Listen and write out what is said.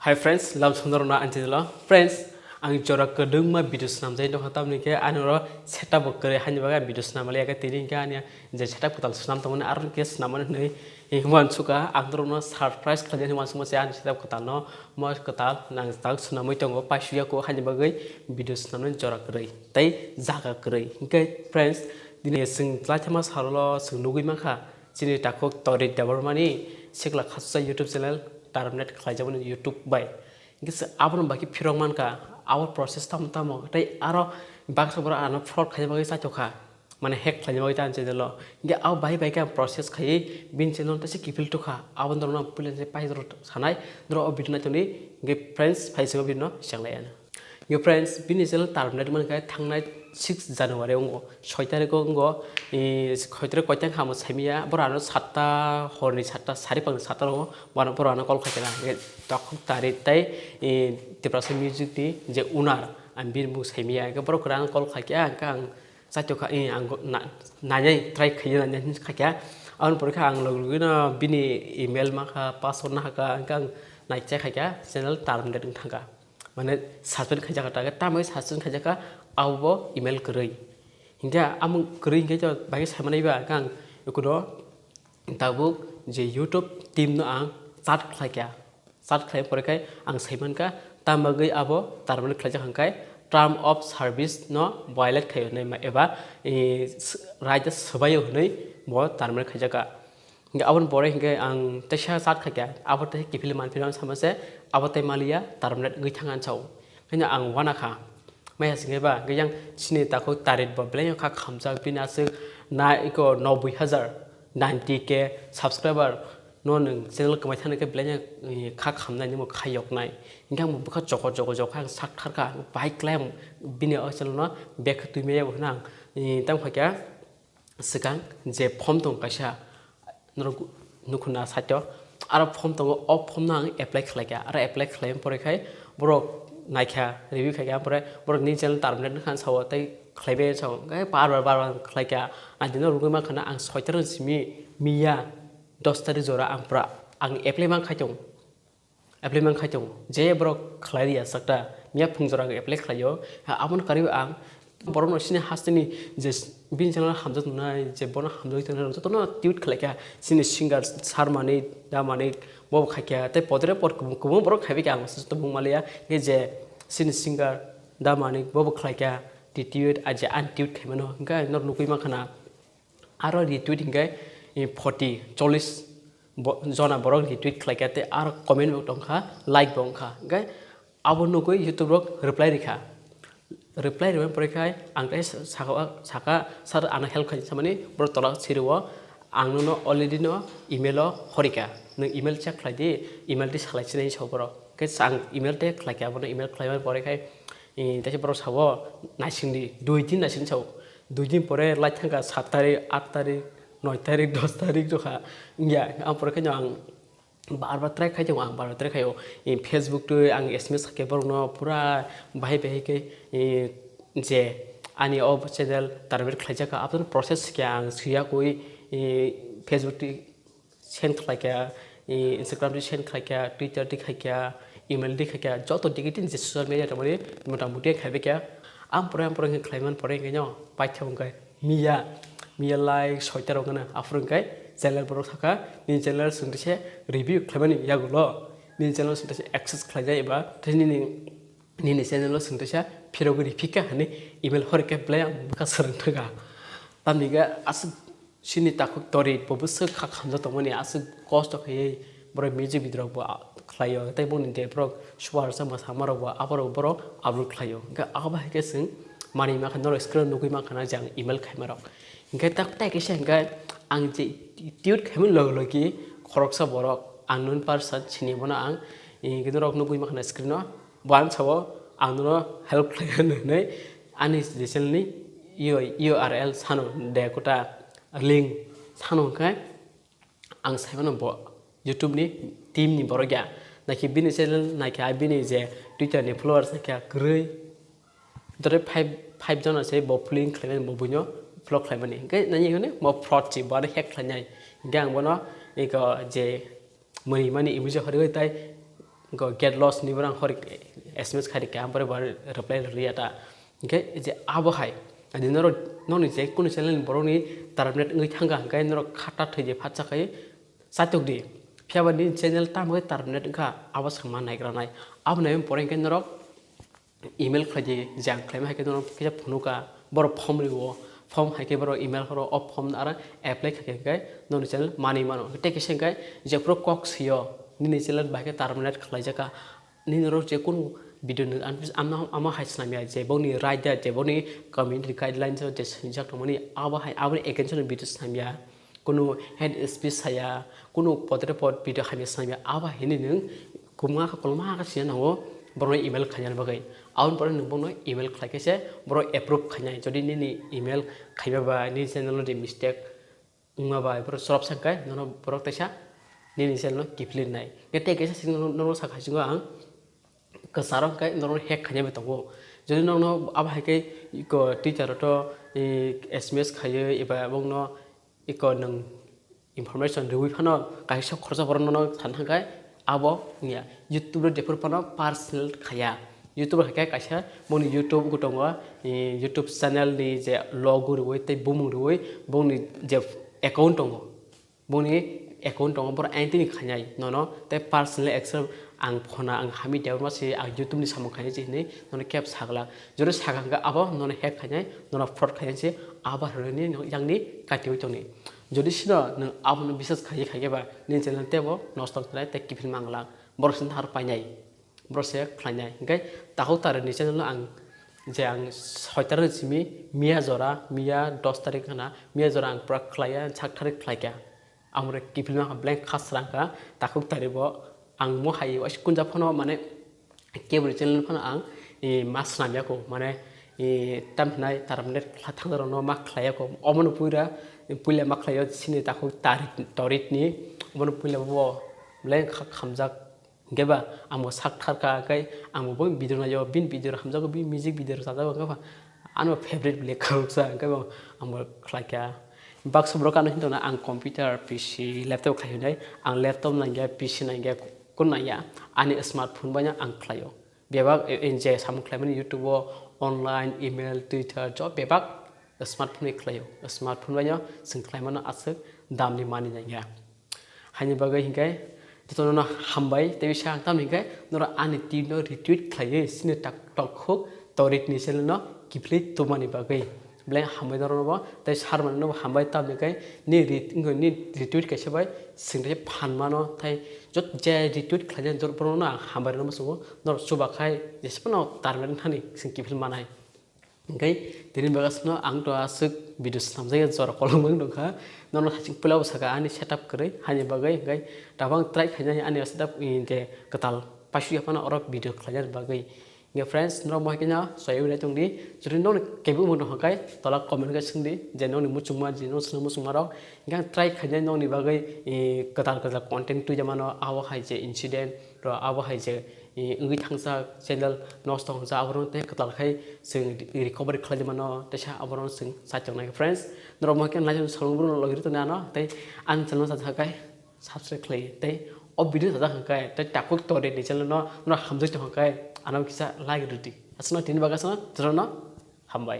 Hi friends, lam sundarona anjela. Friends, ang jora kedung ma video snam jai dong hatam nike anoro setup kere hanya baga video snam ali aga tini ka ania je setup kutal snam tamone arun ke snam nei ingwan suka androno surprise khaje ni masuk masih an setup kutal no mas kutal nang tak snam moi tongo pasuya ko hanya bagai video snam nen jora kere tai jaga kere ke friends dine sing tlathama sarlo sing nugui makha sini takok tori dabarmani sekla khassa YouTube channel terminate khlajabon YouTube by ingis abon baki phirongman ka our process tam tai aro baksobra ana fraud khlajabagi sachoka mane hack khlajabagi tan chedelo inge aw bai ka process khai bin channel ta se kipil to kha abon dorna pulen se pai dro sanai dro obidna toni inge friends phaisego binno sanglayana inge friends bin channel terminate man ka thangnai 6 January ongo 6 tarikh ongo khoitre koitang hamu saimiya borano 7ta horni 7ta saripang 7ta ongo borano kol khaitena tokh tarik tai deprasa music ni je unar ambir mu saimiya ke borokran kol khaikya kang sacho kha ang nanyai try khayna nyan khakya an porkha ang logina bini email ma kha password na kha kang naiccha khakya channel terminate thanga mane suspend khajaka ta tamai suspend khajaka awbo email kerei hingga amung kerei hingga jo bagi samanai ba kang ikudo tabuk je YouTube team no ang start khlai porekai ang saiman ka tamagai abo tarman khlaja hangkai term of service no violate khayo nei ma eba raja sabayo nei bo tarman khajaka hingga abon bore hingga ang tesha start khakya abo te kipil manphiran samase abo te malia tarman ngai thangan chau hanya ang wana kha maya singeba gayang sini takut tarit bableng kha khamjak binasuk na iko 90000 90k subscriber no nung channel kmai thane ke bleng kha khamnai ni mo khayok nai ingam bu kha joko kha sak thar ka bai claim bini asal no back tu me nang tam khakya sikang je form tong kaisa nukuna satyo ara form tong off form nang apply khlaka ara apply claim pore khai borok naikha review khaikya pore borok ni channel terminate khan saw tai khlaibe saw gai bar khlaikya andino rugma khana ang 6 simi miya 10 tari jora ang pra ang apply mang khaitong je borok khlaiya sakta miya phungjora apply khlayo amon kariu ang borok sini hastini je bin channel hamjat nai je bona hamjoi tona tono tweet khlaikya sini singer sarmani damani bob khaikya te podre por kumu borok khaibe ka ang to bungmalia ge je sini singer damani bob khlaikya tweet aje an tweet khaimano ga nor nukui ma khana aro retweet ngai 40 jona borok retweet khlaikya te aro comment bok tongkha like bongkha ga abo nukui youtube rok reply rikha reply rewen porekai ang tai saka sar ana help khai samani bor tola siriwo ang no already no email horika nung email check khlai di email di salai chinai soboro ke sang email te khlaikya bono email khlaiman porekai taise bor sawo naisingdi 2 din naising saw 2 din pore lai thanga 7 tarik 8 tarik 9 tarik 10 tarik jokha ya ang porekai ang bar try khai jong ang bar try khayo Facebook tu ang SMS ke bor no pura bahai ke je ani ob channel tarmit khlaijaka apun process kya ang siya koi Facebook ti send khlaikya Instagram ti send khlaikya Twitter ti khlaikya email ti khlaikya joto digitin je social media tamari motamuti khaibe kya am pore khlaiman pore ngenyo paithong kai miya like soiter ngana afrung kai channel borok thaka ni channel sungtise review khlaimani yagulo ni channel sungtise access khlaijai eba ni channel sungtise phiroguri phika hani email horke play ka sarang thaga tamiga as sini takuk tori pobus kha khamja tomani as cost khai bro music video bo khlayo tai bon de bro swar sama samaro bo abaro bro upload khlayo ga aba ke sing mani ma khan no screen nugui ma khana jang email khaimaro ga tak tai ke sing ga ang je tute khaimun logi khoroksa borok unknown person chini bona ang gidorok nugui ma khana screen no ban sawo ang no help khlayan nei ani channel ni URL sano de kota link sano kai ang saimano bo YouTube ni team ni borogya na ki bini channel na ki bini je Twitter ni followers ka grei dore 5 jona se bo link khlayan bo bunyo vlog khlaimani ke nani ngone mo fraud chi ba hack khlanyai gang bono iko je mani image hori tai get lost ni barang hori SMS khari ke ampore bar reply riata ke je abo hai adi noro je kun channel boroni tarnet ngi thanga kai noro khata thije phatsa kai satuk di phiabani channel tam kai tarnet kha awas khama nai gra nai ab nai poreng ke noro email khaje jang claim hai ke noro ke phunuka bor form riwo form hai ke bor email horo op form ara apply khake kai noro channel mani mano te ke sen kai je pro cox yo ni channel ba ke tarnet khlai jaka ni noro je kun video ni ama hai snamia je boni right je boni community guidelines je sinjak tomoni aba hai aba against video snamia kuno head speech saya kuno potre pot video khani snamia aba hini nung kumga ka kolma ka sia nango boro email khanya bagai aun pore nung bono email khlake se boro approve khanya jodi ni email khaiba ba ni channel de mistake ungma ba boro sorop sangkai nono boro taisa ni channel kiplin nai gete ke sa nono sa khajunga ang kesarang kai nono hack khanya betongo jodi nono aba hai kai ko teacher to SMS khaye eba bongno iko nang information rewi phano kai sok khorsa borno than hangai abo nia YouTube de phano personal khaya YouTube hai kai kaisa boni YouTube gutongo YouTube channel ni je logo rewi te bumung rewi boni je account tongo boni account tongo bor antini khanyai nono te personal access ang phona ang hami dewa se ang YouTube ni samung khanya je nei nono cap sagla jore saganga abo nono hack khanyai nono fraud khanyai se aba roni yang ni katiu toni jodi sino nang abo no bisas khaye khaye ba ni channel tebo nostok trai te kifil mangla bor sin har painai bor se khlanyai ngai tahu tar ni channel ang je ang 6 tarik simi mia jora mia 10 tarik kana mia jora ang pra khlaya 6 tarik khlaya amre kifil ma blank khasrangka tahu taribo ang mo hayi was kunja phono mane kebri channel phono ang mas namya ko mane tamnai taramnet khathang no ma khlaya ko omon puira puila ma khlaya sini taku torit ni omon puila bo blank khamjak geba amo sak tharka kai amo bo video na yo bin video khamjak bi music video sa ja ga ano favorite black khausa ga amo khlaya box brokan hintona ang computer pc laptop khaynai ang laptop nangya pc nangya kunaya ani smartphone banya ang khlayo bebak enje sam khlaimani youtube online email twitter job bebak smartphone khlayo smartphone banya sing khlaimana asuk damni mani nangya hani bagai hingai titono hambai tebi sang tam hingai nora ani tino retweet khlaye sine tak tok khok torit ni sel no kipli tumani bagai blank hambai daro ba tai sarman no hambai tam hingai ni retweet kaise bai singre phanmano tai jot je retweet khlajen jor prono hambai no so nor subakhai jespono tarmen thani sing kipil manai ngai tini bagasno ang to asuk video samjai jor kolong dongkha nono thaching pulau saka ani setup kre hani bagai ngai tabang try khanya ani setup je ketal pasu apana orok video khlajar bagai nge friends no mo kenya soyu na tungdi juri no kebu mo no kai tola comment ga singdi je no ni muchuma je no snu muchuma rok ngang try khanya no ni bagai ketal content tu jamano awa hai je incident ro awa hai je ngi thangsa channel nostong ja abron te ketal khai sing recovery khlaj mano tesa abron sing sachong na friends no mo ken lajun salung no logir to na no te an channel sa kai subscribe khlai te ob video sa kai te takuk to de channel no hamjai to kai anam kisa like ruti asna tin bagasna trono hambai